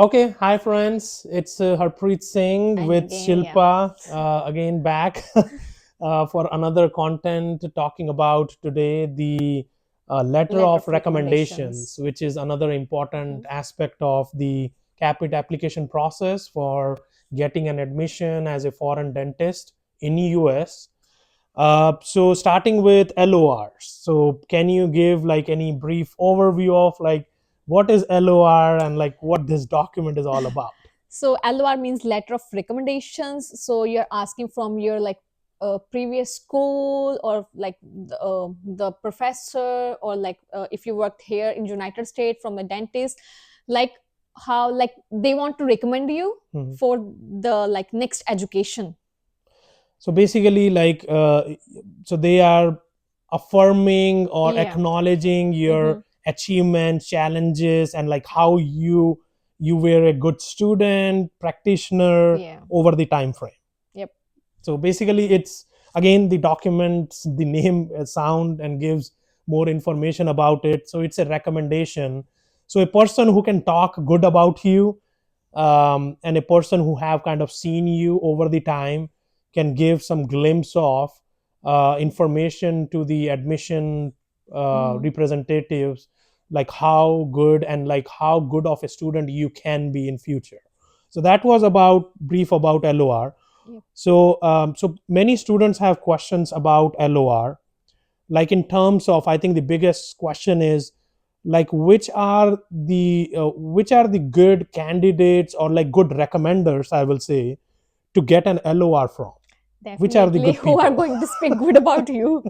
Okay, hi friends. It's Harpreet Singh And with again, yeah. Shilpa again back for another content talking about today the letter Letter of of recommendations, recommendations. which is another important Mhm. aspect of the CAAPID application process for getting an admission as a foreign dentist in US. So starting with LORs. So can you give like any brief overview of like what is LOR and like what this document is all about? So LOR means letter of recommendations. So you're asking from your previous school or like the professor or if you worked here in United States from a dentist, like how like they want to recommend you Mhm. for the like next education. So basically, like, so they are affirming or Yeah. acknowledging Mm-hmm. your achievements, challenges, and like how you were a good student, practitioner Yeah. over the time frame. Yep. So basically it's again the documents the name sound and gives more information about it, so it's a recommendation. So a person who can talk good about you, and a person who have kind of seen you over the time can give some glimpse of information to the admission Mm-hmm. representatives, like how good and like how good of a student you can be in future. So that was about brief about LOR. Yep. So many students have questions about LOR, like in terms of, I think the biggest question is like which are the good candidates or like good recommenders, I will say, to get an LOR from. Which are the Definitely, good who are people? going to speak good about you?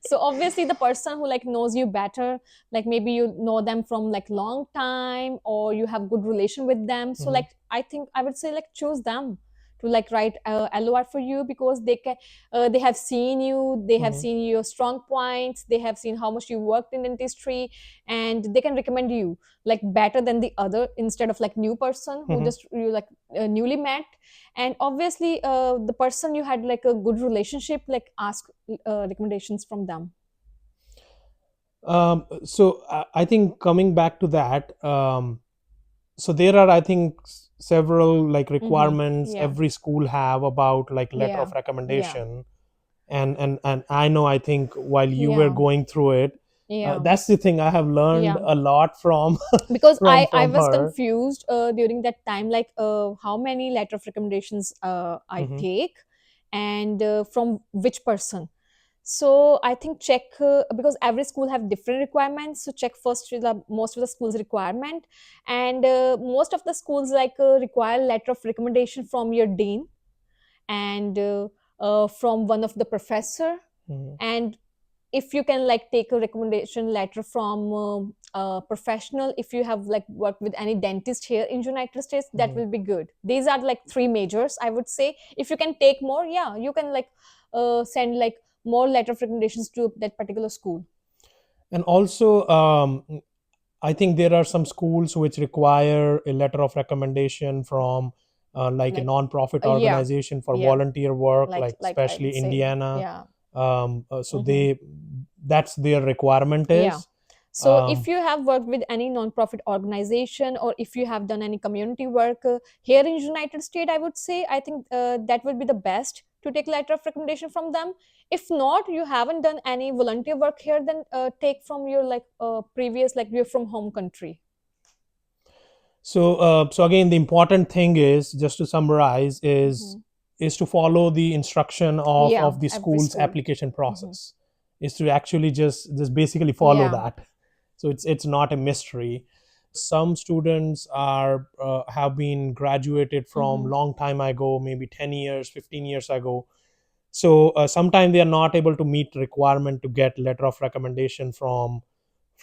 So obviously the person who like knows you better, like maybe you know them from like long time or you have good relation with them, so Mhm, like I think I would say like choose them to like write LOR for you, because they have seen you, they have mhm, seen your strong points, they have seen how much you worked in dentistry, and they can recommend you like better than the other, instead of like new person who mhm. just you like newly met. And obviously the person you had like a good relationship, like ask recommendations from them. I think coming back to that, so there are, I think, several like Mm-hmm. requirements Yeah. every school have about like letter Yeah. of Yeah. recommendation. And I know, I think while you were Yeah. going through it, Yeah. that's the thing I have learned Yeah. a lot from Because I from was her. confused during that time, like how many letter of recommendations I Hmm. take, and from which person. So I think check, because every school have different requirements, so check first with the most of the schools requirement. And most of the schools like require letter of recommendation from your dean, and from one of the professor. Hmm. And if you can like take a recommendation letter from a professional, if you have like worked with any dentist here in United States, that Hmm. will be good. These are like three majors, I would say. If you can take more, yeah, you can like send like more letter of recommendations to that particular school. And also, I think there are some schools which require a letter of recommendation from like a Like non-profit yeah. organization for Yeah, volunteer work, like like I would especially say, Indiana. yeah. So Hmm. they, that's their requirement Yeah. is. So if um, you have worked with any non-profit organization, or if you have done any community work here in United States, I would say I think that would be the best to take letter of recommendation from them. If not, you haven't done any volunteer work here, then take from your like previous, like you're from home country. so again, the important thing is, just to summarize, Hmm. is to follow the instruction Yeah, of the every school's school. application Hmm. process, is to actually just basically follow Yeah. that. So it's not a mystery. Some students are have been graduated from Hmm. long time ago, maybe 10 years, 15 years ago. So sometimes they are not able to meet requirement to get letter of recommendation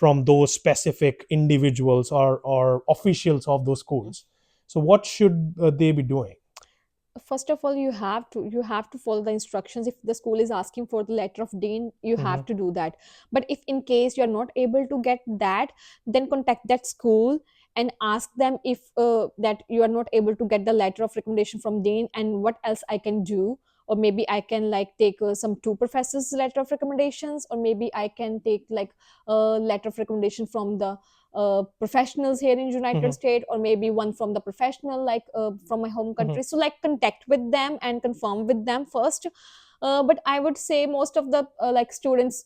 from those specific individuals or officials of those schools. So what should they be doing? First of all, you have to follow the instructions. If the school is asking for the letter of dean, you Hmm. have to do that. But if in case you're not able to get that, then contact that school and ask them if that you are not able to get the letter of recommendation from dean, and what else I can do. Or maybe I can like take some two professors letter of recommendations, or maybe I can take like a letter of recommendation from the professionals here in United Mhm. States, or maybe one from the professional, like from my home Mhm. country. So like contact with them and confirm with them first. But I would say most of the like students,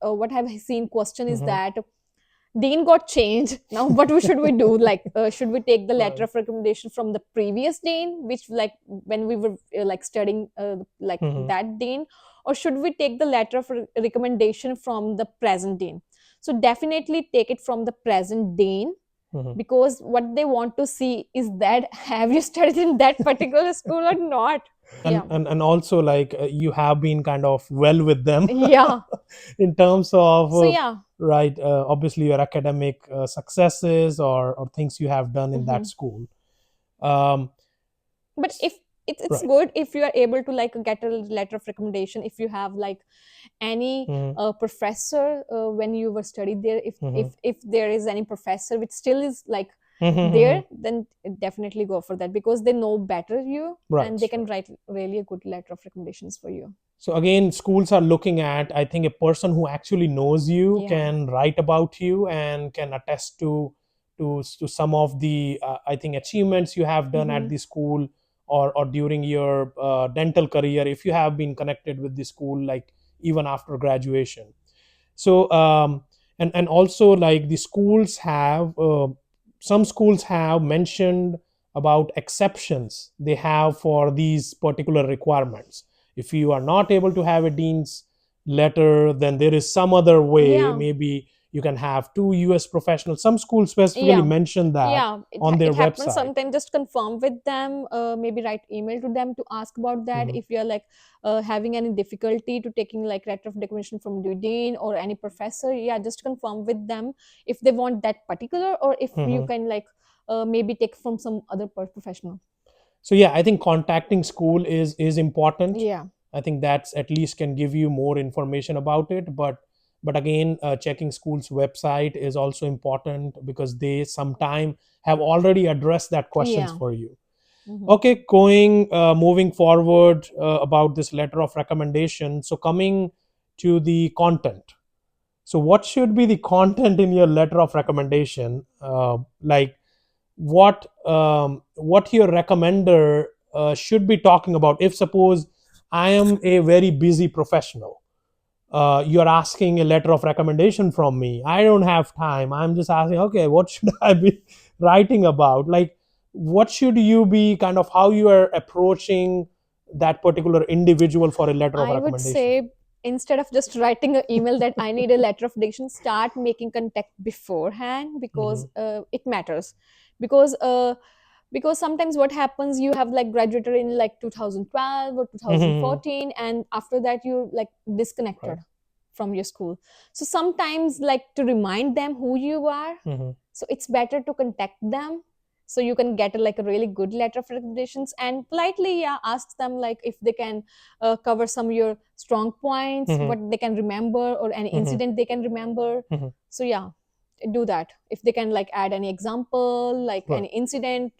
what I've seen question is Mhm. that dean got changed. Now what should we do? Like should we take the letter Right. of recommendation from the previous dean, which like when we were like studying like Mhm. that dean, or should we take the letter of recommendation from the present dean? So definitely take it from the present dean, Mhm. because what they want to see is that have you studied in that particular school or not. and Yeah. and and also like you have been kind of well with them Yeah. in terms of So yeah. right, obviously your academic successes or things you have done in that Mhm. school. um But s- if it's right. good if you are able to like get a letter of recommendation, if you have like any Mhm. professor when you were studied there, Mhm. if there is any professor which still is like there, Mhm. then definitely go for that, because they know better you and they Right. can write really a good letter of recommendations for you. So again, schools are looking at, I think, a person who actually knows you, Yeah. can write about you, and can attest to some of the I think achievements you have done at Mm-hmm. the school, or during your dental career, if you have been connected with the school, like even after graduation. So and also like the schools have some schools have mentioned about exceptions they have for these particular requirements. If you are not able to have a dean's letter, then there is some other way. Yeah. Maybe you can have two US professionals. Some schools specifically Yeah. mention that Yeah, on their it happens website. sometimes. Just confirm with them, maybe write email to them to ask about that. Mhm. If you're like having any difficulty to taking like letter of declaration from the dean or any professor, yeah, just confirm with them if they want that particular, or if you Mhm. can like maybe take from some other professional. So yeah, I think contacting school is important. Yeah. I think that's at least can give you more information about it. But again, checking school's website is also important, because they sometime have already addressed that questions Yeah. for you. Hmm. Okay, going moving forward about this letter of recommendation. So coming to the content. So what should be the content in your letter of recommendation? Like what your recommender should be talking about. If suppose I am a very busy professional, you're asking a letter of recommendation from me, I don't have time, I'm just asking, okay, what should I be writing about? Like what should you be kind of how you are approaching that particular individual for a letter of I would recommendation? say, instead of just writing an email that I need a letter of recommendation, start making contact beforehand, because Hmm. it matters. Because because sometimes what happens, you have like graduated in like 2012 or Hmm. 2014, and after that you're like Right. disconnected from your school. So sometimes like to remind them who you are, Hmm. so it's better to contact them, so you can get like a really good letter of recommendations, and politely, yeah, ask them like if they can cover some your strong points, Hmm. what they can remember, or any Hmm. incident they can remember. Hmm. So yeah, do that. If they can like add any example, like Right. any incident,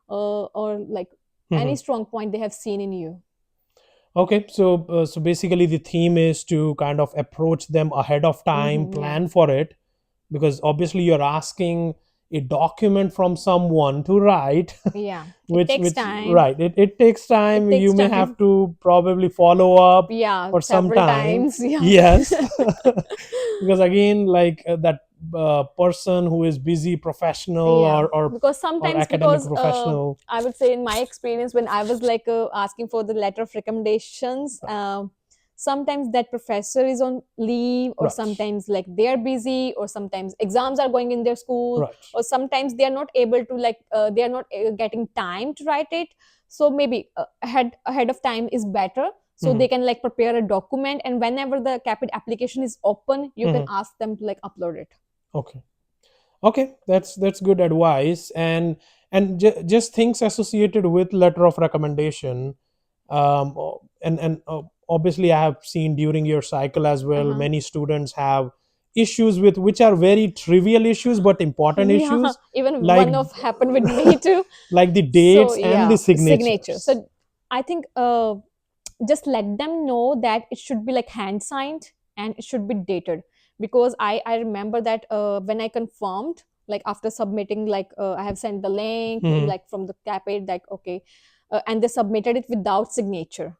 or like any Hmm. strong point they have seen in you. Okay, so basically the theme is to kind of approach them ahead of time, Hmm. Yeah. plan for it, because obviously you're asking a document from someone to write, Yeah, it takes which time. right, it takes It time. You takes may have time. to probably follow up Yeah, for some several time. times. Yeah. Yes, because again, like that person who is busy professional Yeah, or because or sometimes, academic because professional. I would say in my experience, when I was like asking for the letter of recommendations, sometimes that professor is on leave, or Right, sometimes like they are busy, or sometimes exams are going in their school, right. or sometimes they are not able to like they are not getting time to write it. So maybe ahead of time is better, so Hmm. they can like prepare a document, and whenever the CAAPID application is open, you can Hmm. ask them to like upload it. Okay. Okay, that's good advice. And just things associated with letter of recommendation. And obviously I have seen during your cycle as well, Uh-huh. many students have issues with which are very trivial issues but important Yeah, issues, even like one of happened with me too. like the So dates and the yeah, signature. signatures. So I think just let them know that it should be like hand signed and it should be dated, because I remember that when I confirmed, like after submitting, like I have sent the link Hmm. like from the CAAPID, like okay, and they submitted it without signature.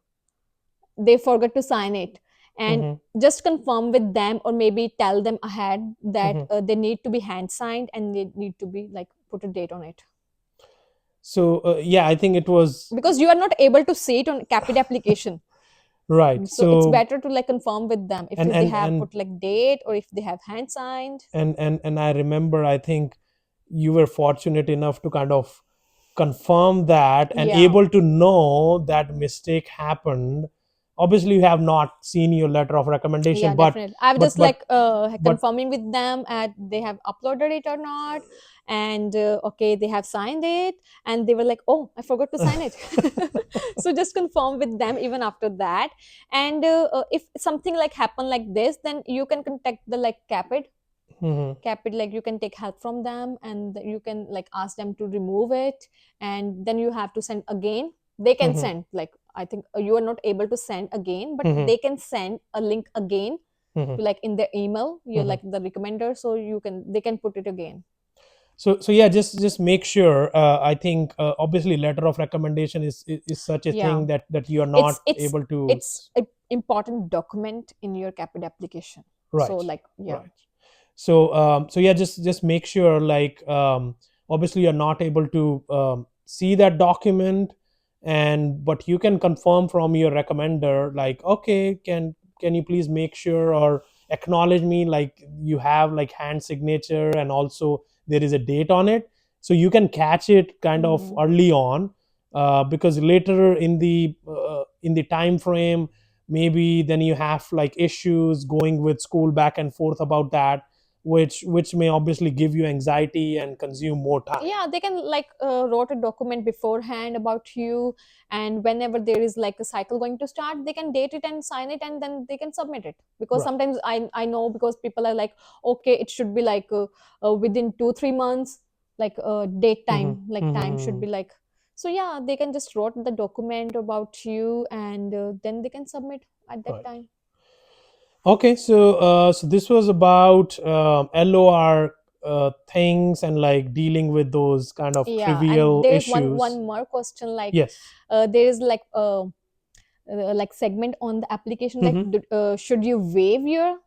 They forgot to sign it. And Hmm. just confirm with them, or maybe tell them ahead that Hmm. they need to be hand signed, and they need to be like put a date on it, So yeah, I think it was because you are not able to see it on CAAPID application. right. So it's So better to like confirm with them if and they and have and put like date, or if they have hand signed. and I remember, I think you were fortunate enough to kind of confirm that and Yeah, able to know that mistake happened. Obviously you have not seen your letter of recommendation, yeah, definitely. I've but just but like but confirming with them and they have uploaded it or not. And okay, they have signed it, and they were like, oh, I forgot to sign it. So just confirm with them even after that. And if something like happen like this, then you can contact the like Mhm, CAAPID, like you can take help from them, and you can like ask them to remove it. And then you have to send again. They can mhm, send, like I think you are not able to send again, but mhm, they can send a link again mhm, to like in their email, you're mhm. like the recommender, so you can, they can put it again. So yeah, just make sure. I think obviously letter of recommendation is such a Yeah, thing that you are it's not it's able to. it's a important document in your CAAPID application. So Right, like yeah. right. So yeah, just make sure, like obviously you're not able to see that document, and but you can confirm from your recommender, like okay, can you please make sure or acknowledge me, like you have like hand signature and also there is a date on it, so you can catch it kind of Hmm. early on, because later in the time frame, maybe then you have like issues going with school back and forth about that, which may obviously give you anxiety and consume more time. Yeah, they can like wrote a document beforehand about you, and whenever there is like a cycle going to start, they can date it and sign it, and then they can submit it. Because Right. sometimes I know, because people are like, okay, it should be like within 2-3 months, like date Hmm. time, like time should Hmm. be like. So yeah, they can just wrote the document about you, and then they can submit at that Right. time. Okay, so this was about LOR things and like dealing with those kind of Yeah, and trivial there is issues. one more question, like Yes. there is like segment on the application, like Hmm. should you waive your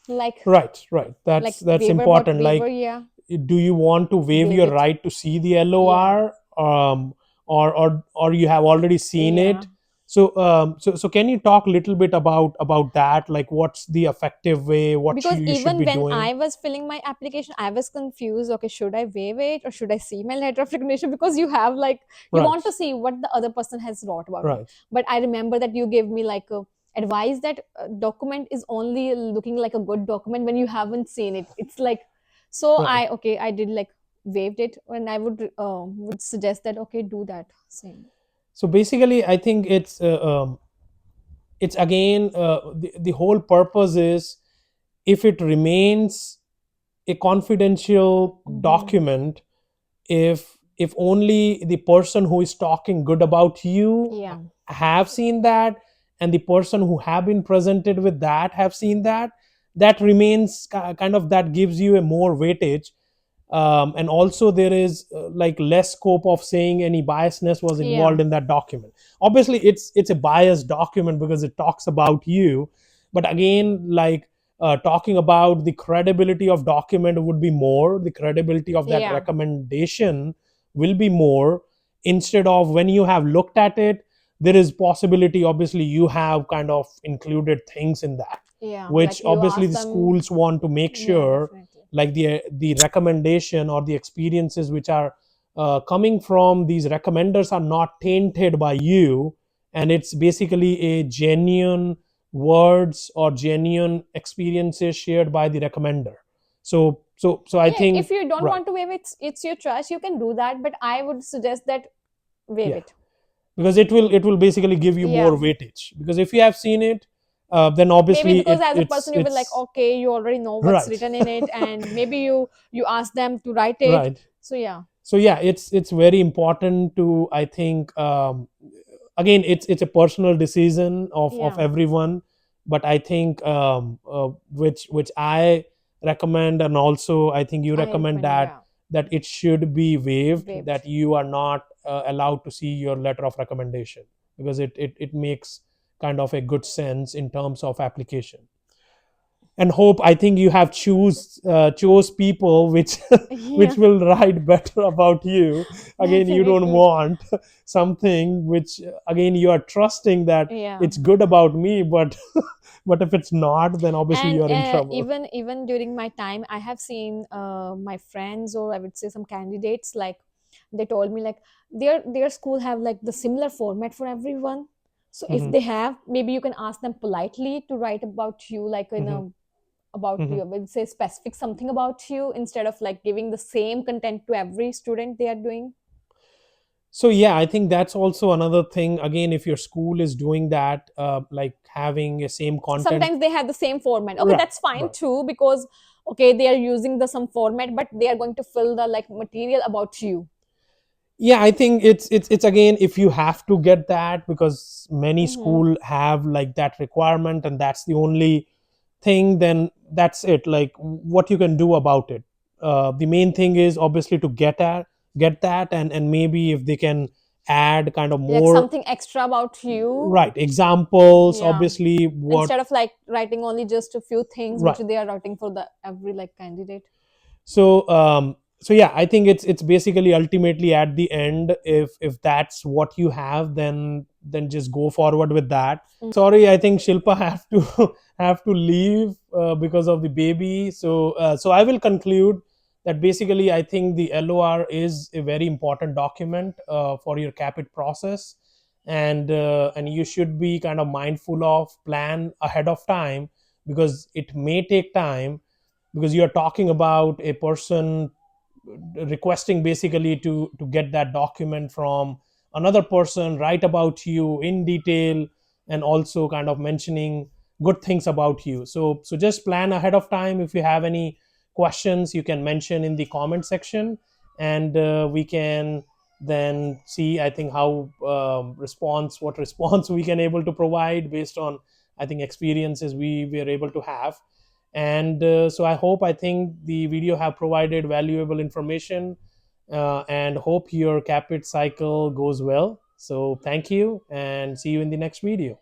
like Right, right. like That's waiver, about important. waiver, Like, yeah, do you want to waive waive your it, right to see the yeah, LOR, or you have already seen yeah. it? So can you talk a little bit about that? Like, what's the effective way? What Because you should even be when doing? I was filling my application, I was confused, okay, should I waive it or should I see my letter of recognition, because you have like, you Right, want to see what the other person has wrote about me. right, But I remember that you gave me like a advice that document is only looking like a good document when you haven't seen it. It's like, so right. I, okay, I did like waived it, and I would suggest that, okay, do that same. So basically, I think it's again the whole purpose is, if it remains a confidential Hmm. document, if only the person who is talking good about you Yeah, have seen that, and the person who have been presented with that have seen that, that remains kind of, that gives you a more weightage. And also there is like less scope of saying any biasness was yeah, involved in that document. Obviously it's a biased document because it talks about you, but again, like talking about the credibility of document would be more, the credibility of that yeah, recommendation will be more, instead of when you have looked at it, there is possibility, obviously you have kind of included things in that, yeah, which like you obviously ask the them. schools want to make Yeah, sure, definitely. like the recommendation or the experiences which are coming from these recommenders are not tainted by you, and it's basically a genuine words or genuine experiences shared by the recommender. So I Yeah, think, if you don't right, want to waive it, it's your choice, you can do that, but I would suggest that waive yeah, it. because it will basically give you more Yeah, weightage, because if you have seen it, then maybe obviously because as a it's person you will like, it's okay, you already know what's right. written in it, and maybe you ask them to write it. Right. So yeah, So yeah, it's very important to, I think, again, it's a personal decision of yeah, everyone, but I think which I recommend, and also I think you I recommend recommend, that yeah, it should be waived, that waived. you are not allowed to see your letter of recommendation, because it makes kind of a good sense in terms of application. And hope, I think you have chose people which Yeah, which will write better about you. Again, you don't definitely. want something which, again, you are trusting that Yeah. it's good about me, but but if it's not, then obviously And you're in trouble. even during my time, I have seen my friends, or I would say some candidates, like they told me like their school have like the similar format for everyone. So if Hmm. they have, maybe you can ask them politely to write about you, like in Hmm. a about Hmm. you, I would say specific something about you, instead of like giving the same content to every student they are doing. So yeah, I think that's also another thing. Again, if your school is doing that, like having a same content. Sometimes they have the same format, okay, Right, that's fine right. too, because okay, they are using the some format, but they are going to fill the like material about you. Yeah, I think it's again, if you have to get that, because many Mm-hmm. school have like that requirement, and that's the only thing, then that's it, like what you can do about it. The main thing is obviously to get that, and maybe if they can add kind of Like more, something extra about you. right, examples, Yeah, obviously, what. instead of like writing only just a few things which Right. they are writing for the every like candidate. So yeah, I think it's basically ultimately at the end, if that's what you have, then just go forward with that. Sorry, I think Shilpa have to have to leave because of the baby. So I will conclude that basically I think the LOR is a very important document for your CAPIT process, and you should be kind of mindful of plan ahead of time, because it may take time, because you are talking about a person requesting basically to get that document from another person, write about you in detail, and also kind of mentioning good things about you. So just plan ahead of time. If you have any questions, you can mention in the comment section, and we can then see, I think, how response what response we can able to provide based on, I think, experiences we were able to have. And so I hope, I think the video have provided valuable information, and hope your capit cycle goes well. So thank you, and see you in the next video.